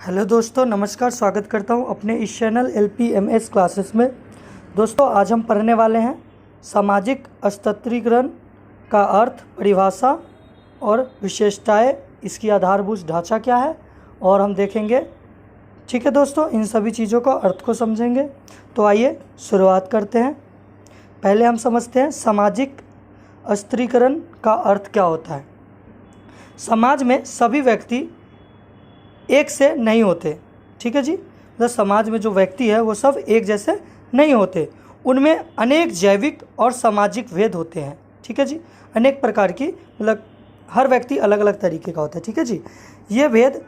Hello दोस्तों, नमस्कार। स्वागत करता हूं अपने इस चैनल LPMS क्लासेस में। दोस्तों, आज हम पढ़ने वाले हैं सामाजिक अस्तित्वीकरण का अर्थ, परिभाषा और विशेषताएं, इसकी आधारभूत ढांचा क्या है, और हम देखेंगे। ठीक है दोस्तों, इन सभी चीज़ों का अर्थ को समझेंगे। तो आइए शुरुआत करते हैं। पहले हम समझते हैं सामाजिक अस्तित्वीकरण का अर्थ क्या होता है। समाज में सभी व्यक्ति एक से नहीं होते। ठीक है जी, मतलब समाज में जो व्यक्ति है वो सब एक जैसे नहीं होते। उनमें अनेक जैविक और सामाजिक भेद होते हैं। ठीक है जी, अनेक प्रकार की, मतलब हर व्यक्ति अलग अलग तरीके का होता है। ठीक है जी, ये भेद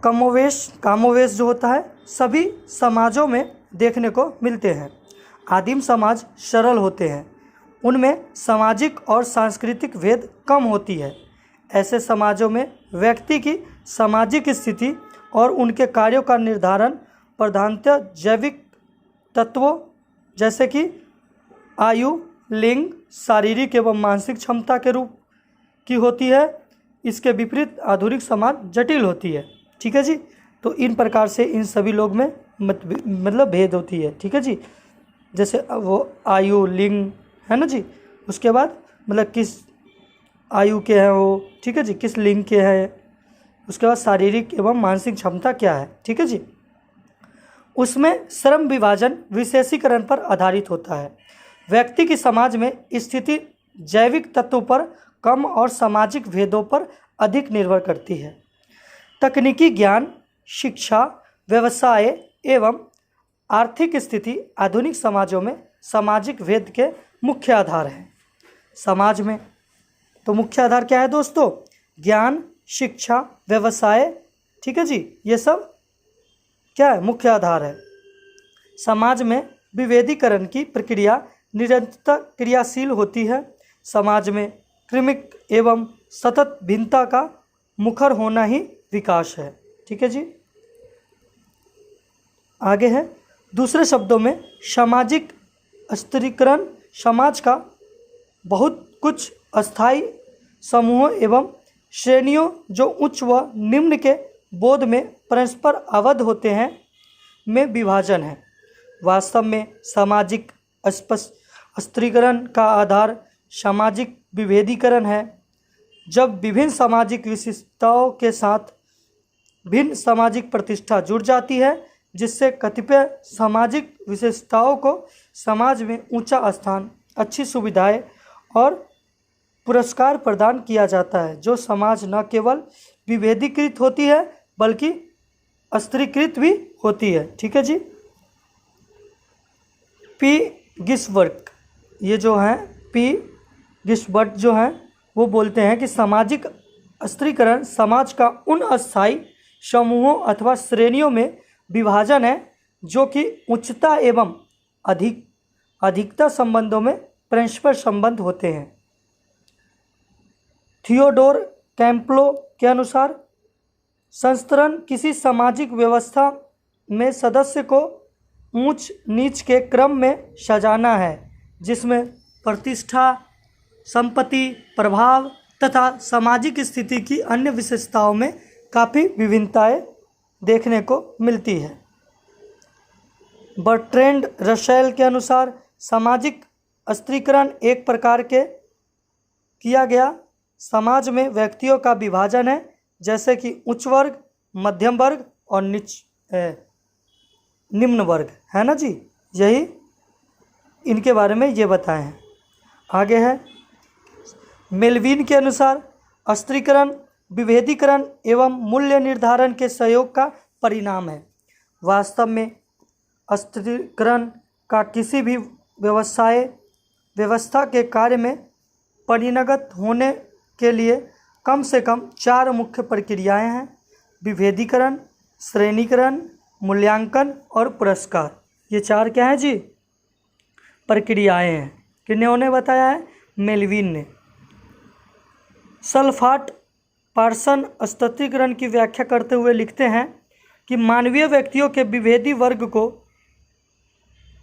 कामोवेश जो होता है सभी समाजों में देखने को मिलते हैं। आदिम समाज सरल होते हैं, उनमें सामाजिक और सांस्कृतिक भेद कम होती है। ऐसे समाजों में व्यक्ति की सामाजिक स्थिति और उनके कार्यों का निर्धारण प्रधानतः जैविक तत्वों जैसे कि आयु, लिंग, शारीरिक एवं मानसिक क्षमता के रूप की होती है। इसके विपरीत आधुनिक समाज जटिल होती है। ठीक है जी, तो इन प्रकार से इन सभी लोग में मतलब भेद होती है। ठीक है जी, जैसे वो आयु, लिंग है ना जी, उसके बाद मतलब किस आयु के हैं वो, ठीक है जी, किस लिंग के हैं, उसके बाद शारीरिक एवं मानसिक क्षमता क्या है। ठीक है जी, उसमें श्रम विभाजन विशेषीकरण पर आधारित होता है। व्यक्ति की समाज में स्थिति जैविक तत्वों पर कम और सामाजिक भेदों पर अधिक निर्भर करती है। तकनीकी ज्ञान, शिक्षा, व्यवसाय एवं आर्थिक स्थिति आधुनिक समाजों में सामाजिक भेद के मुख्य आधार हैं। समाज में तो मुख्य आधार क्या है दोस्तों? ज्ञान, शिक्षा, व्यवसाय। ठीक है जी, ये सब क्या है? मुख्य आधार है। समाज में विभेदीकरण की प्रक्रिया निरंतर क्रियाशील होती है। समाज में क्रमिक एवं सतत भिन्नता का मुखर होना ही विकास है। ठीक है जी, आगे है। दूसरे शब्दों में सामाजिक अस्तित्वीकरण समाज का बहुत कुछ अस्थायी समूहों एवं श्रेणियों जो उच्च व निम्न के बोध में परस्पर आबद्ध होते हैं में विभाजन है। वास्तव में सामाजिक अस्तित्वीकरण का आधार सामाजिक विभेदीकरण है। जब विभिन्न सामाजिक विशिष्टताओं के साथ भिन्न सामाजिक प्रतिष्ठा जुड़ जाती है, जिससे कतिपय सामाजिक विशेषताओं को समाज में ऊंचा स्थान, अच्छी सुविधाएं और पुरस्कार प्रदान किया जाता है, जो समाज न केवल विभेदीकृत होती है बल्कि अस्थिरीकृत भी होती है। ठीक है जी, पी गिब्सबर्ग ये जो हैं, पी गिब्सबर्ग जो हैं, वो बोलते हैं कि सामाजिक अस्थिरीकरण समाज का उन अस्थायी समूहों अथवा श्रेणियों में विभाजन है जो कि उच्चता एवं अधिकता संबंधों में परस्पर संबंध होते हैं। थियोडोर कैम्पलो के अनुसार संस्तरण किसी सामाजिक व्यवस्था में सदस्य को ऊंच नीच के क्रम में सजाना है, जिसमें प्रतिष्ठा, संपत्ति, प्रभाव तथा सामाजिक स्थिति की अन्य विशेषताओं में काफ़ी विभिन्नताएं देखने को मिलती है। बर्ट्रैंड रसेल के अनुसार सामाजिक अस्तित्वीकरण एक प्रकार के किया गया समाज में व्यक्तियों का विभाजन है, जैसे कि उच्च वर्ग, मध्यम वर्ग और निम्न वर्ग, है ना जी। यही इनके बारे में ये बताए हैं। आगे है, मेलविन के अनुसार अस्तित्वीकरण विभेदीकरण एवं मूल्य निर्धारण के सहयोग का परिणाम है। वास्तव में अस्तित्वीकरण का किसी भी व्यवस्था के कार्य में परिणत होने के लिए कम से कम 4 मुख्य प्रक्रियाएं हैं: विभेदीकरण, श्रेणीकरण, मूल्यांकन और पुरस्कार। ये 4 क्या हैं जी? प्रक्रियाएं हैं। किन्होंने बताया है? मेलविन ने। सल्फाट पार्सन अस्तित्वीकरण की व्याख्या करते हुए लिखते हैं कि मानवीय व्यक्तियों के विभेदी वर्ग को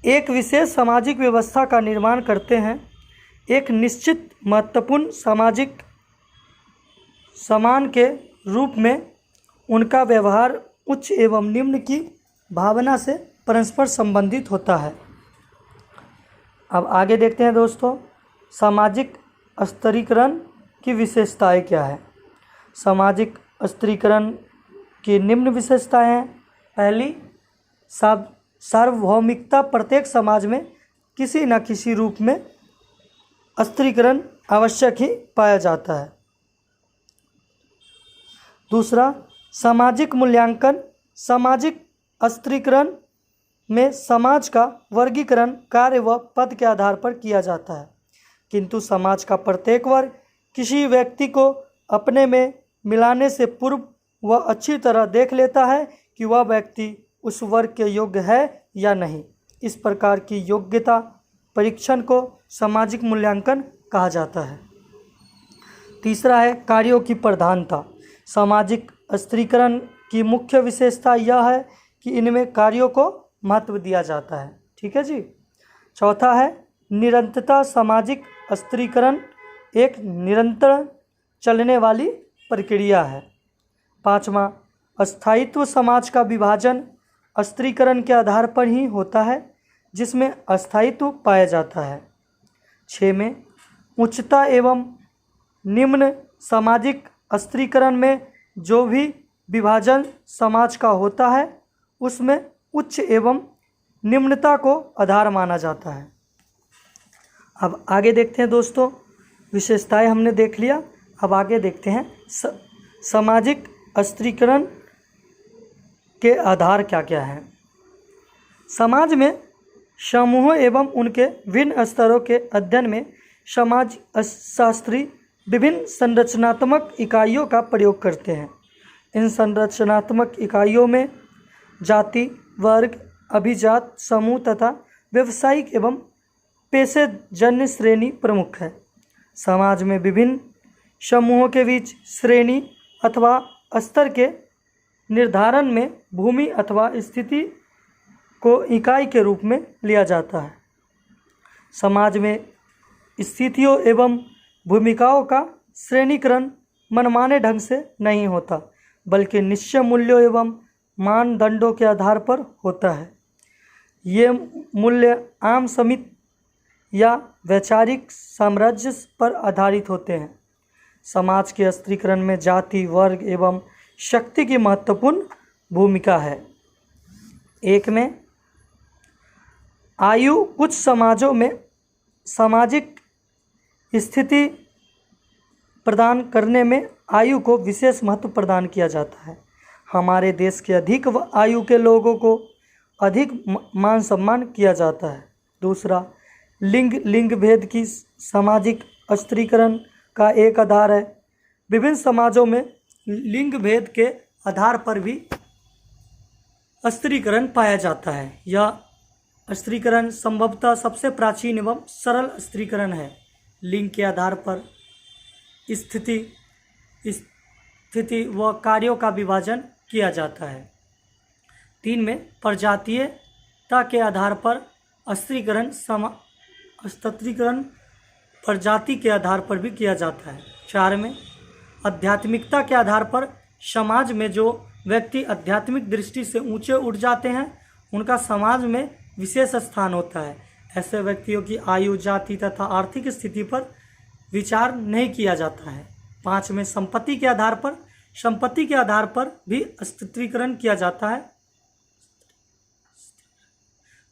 एक विशेष सामाजिक व्यवस्था का निर्माण करते हैं। एक निश्चित महत्वपूर्ण सामाजिक समान के रूप में उनका व्यवहार उच्च एवं निम्न की भावना से परस्पर संबंधित होता है। अब आगे देखते हैं दोस्तों, सामाजिक स्तरीकरण की विशेषताएं क्या है। सामाजिक स्तरीकरण की निम्न विशेषताएं हैं। पहली, सार्वभौमिकता। प्रत्येक समाज में किसी न किसी रूप में स्तरीकरण आवश्यक ही पाया जाता है। दूसरा, सामाजिक मूल्यांकन। सामाजिक स्तरीकरण में समाज का वर्गीकरण कार्य व पद के आधार पर किया जाता है, किंतु समाज का प्रत्येक वर्ग किसी व्यक्ति को अपने में मिलाने से पूर्व वह अच्छी तरह देख लेता है कि वह व्यक्ति उस वर्ग के योग्य है या नहीं। इस प्रकार की योग्यता परीक्षण को सामाजिक मूल्यांकन कहा जाता है। तीसरा है कार्यों की प्रधानता। सामाजिक स्तरीकरण की मुख्य विशेषता यह है कि इनमें कार्यों को महत्व दिया जाता है। ठीक है जी। चौथा है निरंतरता। सामाजिक स्तरीकरण एक निरंतर चलने वाली प्रक्रिया है। पाँचवा, स्थायित्व। समाज का विभाजन स्तरीकरण के आधार पर ही होता है, जिसमें अस्थायित्व पाया जाता है। 6 में उच्चता एवं निम्न। सामाजिक स्तरीकरण में जो भी विभाजन समाज का होता है उसमें उच्च एवं निम्नता को आधार माना जाता है। अब आगे देखते हैं दोस्तों, विशेषताएं हमने देख लिया। अब आगे देखते हैं सामाजिक स्तरीकरण के आधार क्या क्या हैं। समाज में समूहों एवं उनके भिन्न स्तरों के अध्ययन में समाज शास्त्री विभिन्न संरचनात्मक इकाइयों का प्रयोग करते हैं। इन संरचनात्मक इकाइयों में जाति, वर्ग, अभिजात समूह तथा व्यवसायिक एवं पेशेजन्य श्रेणी प्रमुख है। समाज में विभिन्न समूहों के बीच श्रेणी अथवा स्तर के निर्धारण में भूमि अथवा स्थिति को इकाई के रूप में लिया जाता है। समाज में स्थितियों एवं भूमिकाओं का श्रेणीकरण मनमाने ढंग से नहीं होता, बल्कि निश्चय मूल्यों एवं मानदंडों के आधार पर होता है। ये मूल्य आम समिति या वैचारिक साम्राज्य पर आधारित होते हैं। समाज के स्तरीकरण में जाति, वर्ग एवं शक्ति की महत्वपूर्ण भूमिका है। 1 में आयु। कुछ समाजों में सामाजिक स्थिति प्रदान करने में आयु को विशेष महत्व प्रदान किया जाता है। हमारे देश के अधिक आयु के लोगों को अधिक मान सम्मान किया जाता है। दूसरा, लिंग भेद की सामाजिक स्तरीकरण का एक आधार है। विभिन्न समाजों में लिंग भेद के आधार पर भी स्तरीकरण पाया जाता है। यह स्तरीकरण संभवतः सबसे प्राचीन एवं सरल स्तरीकरण है। लिंग के आधार पर स्थिति व कार्यों का विभाजन किया जाता है। 3 में प्रजातीयता के आधार पर स्तरीकरण प्रजाति के आधार पर भी किया जाता है। 4 में आध्यात्मिकता के आधार पर समाज में जो व्यक्ति आध्यात्मिक दृष्टि से ऊंचे उठ जाते हैं उनका समाज में विशेष स्थान होता है। ऐसे व्यक्तियों की आयु, जाति तथा आर्थिक स्थिति पर विचार नहीं किया जाता है। 5 में संपत्ति के आधार पर भी स्तरीकरण किया जाता है।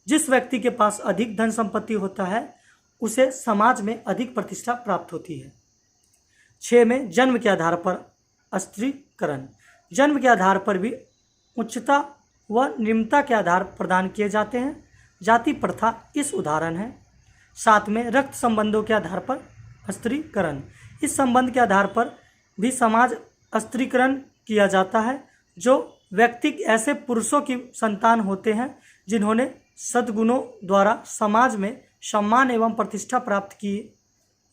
जिस व्यक्ति के पास अधिक धन संपत्ति होता है उसे समाज में अधिक प्रतिष्ठा प्राप्त होती है। 6 में जन्म के आधार पर स्तरीकरण। जन्म के आधार पर भी उच्चता व निम्नता के आधार प्रदान किए जाते हैं। जाति प्रथा इस उदाहरण है। 7 में रक्त संबंधों के आधार पर स्तरीकरण। इस संबंध के आधार पर भी समाज स्तरीकरण किया जाता है। जो व्यक्ति ऐसे पुरुषों की संतान होते हैं जिन्होंने सद्गुणों द्वारा समाज में सम्मान एवं प्रतिष्ठा प्राप्त की,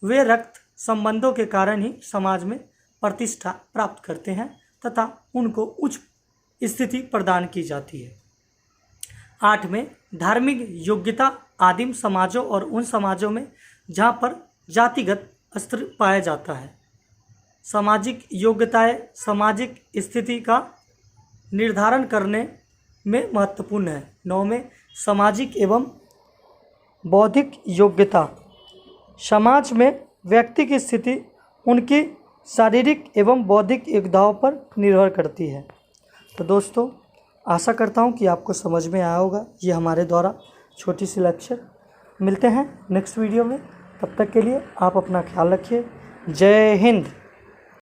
वे रक्त संबंधों के कारण ही समाज में प्रतिष्ठा प्राप्त करते हैं तथा उनको उच्च स्थिति प्रदान की जाती है। 8 में धार्मिक योग्यता। आदिम समाजों और उन समाजों में जहाँ पर जातिगत स्तर पाया जाता है। सामाजिक योग्यताएं सामाजिक स्थिति का निर्धारण करने में महत्वपूर्ण है। 9 में सामाजिक एवं बौद्धिक योग्यता। समाज में व्यक्ति की स्थिति उनकी शारीरिक एवं बौद्धिक योग्यताओं पर निर्भर करती है। तो दोस्तों, आशा करता हूँ कि आपको समझ में आया होगा ये हमारे द्वारा छोटी सी लेक्चर। मिलते हैं नेक्स्ट वीडियो में, तब तक के लिए आप अपना ख्याल रखिए। जय हिंद।